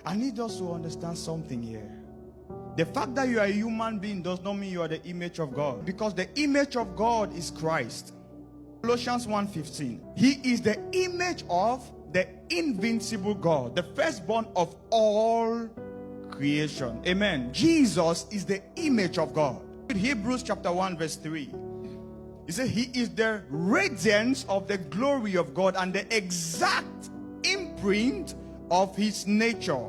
I need us to understand something here. The fact that you are a human being does not mean you are the image of God, because the image of God is Christ. Colossians 1:15. He is the image of the invincible God, the firstborn of all creation. Amen. Jesus is the image of God. In Hebrews chapter 1 verse 3, he said he is the radiance of the glory of God and the exact imprint of his nature,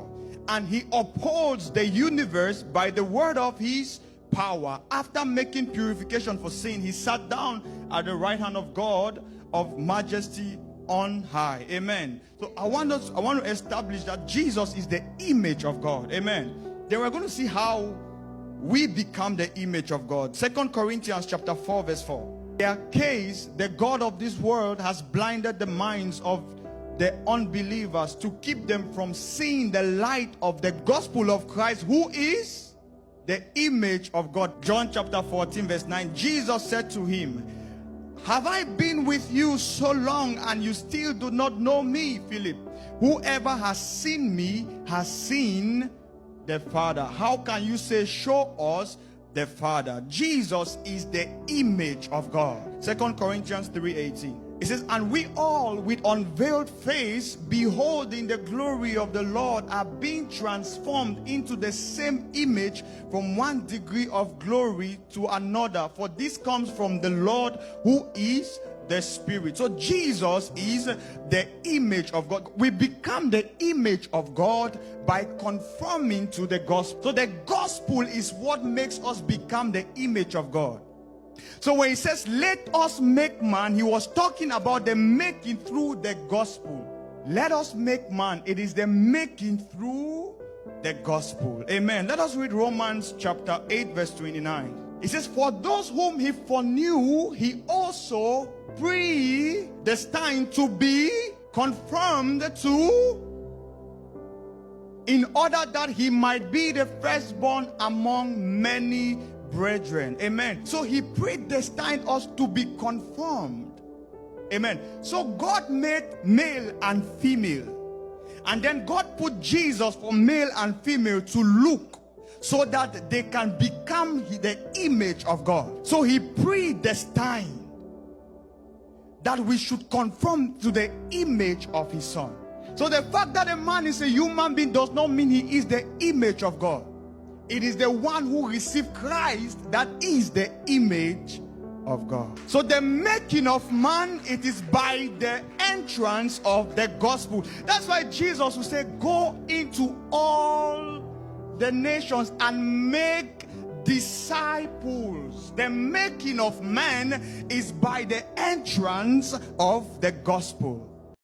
and he upholds the universe by the word of his power. After making purification for sin, he sat down at the right hand of God of majesty on high. Amen. So I want to establish that Jesus is the image of God. Amen. Then we're going to see how we become the image of God. 2 Corinthians chapter 4 verse 4. In their case, the God of this world has blinded the minds of the unbelievers to keep them from seeing the light of the gospel of Christ, who is the image of God. John chapter 14 verse 9. Jesus said to him, have I been with you so long and you still do not know me, Philip? Whoever has seen me has seen the Father. How can you say, show us the Father? Jesus is the image of God. 2 Corinthians 3:18. It says, and we all with unveiled face, beholding the glory of the Lord, are being transformed into the same image from one degree of glory to another. For this comes from the Lord, who is the Spirit. So Jesus is the image of God. We become the image of God by conforming to the gospel. So the gospel is what makes us become the image of God. So when he says, let us make man, he was talking about the making through the gospel. Let us make man. It is the making through the gospel. Amen. Let us read Romans chapter 8 verse 29. It says, for those whom he foreknew, he also predestined to be conformed to, in order that he might be the firstborn among many brethren. Amen. So he predestined us to be conformed. Amen. So God made male and female, and then God put Jesus for male and female to look so that they can become the image of God. So he predestined that we should conform to the image of his son. So the fact that a man is a human being does not mean he is the image of God. It is the one who received Christ that is the image of God. So the making of man, it is by the entrance of the gospel. That's why Jesus will say, go into all the nations and make disciples. The making of man is by the entrance of the gospel.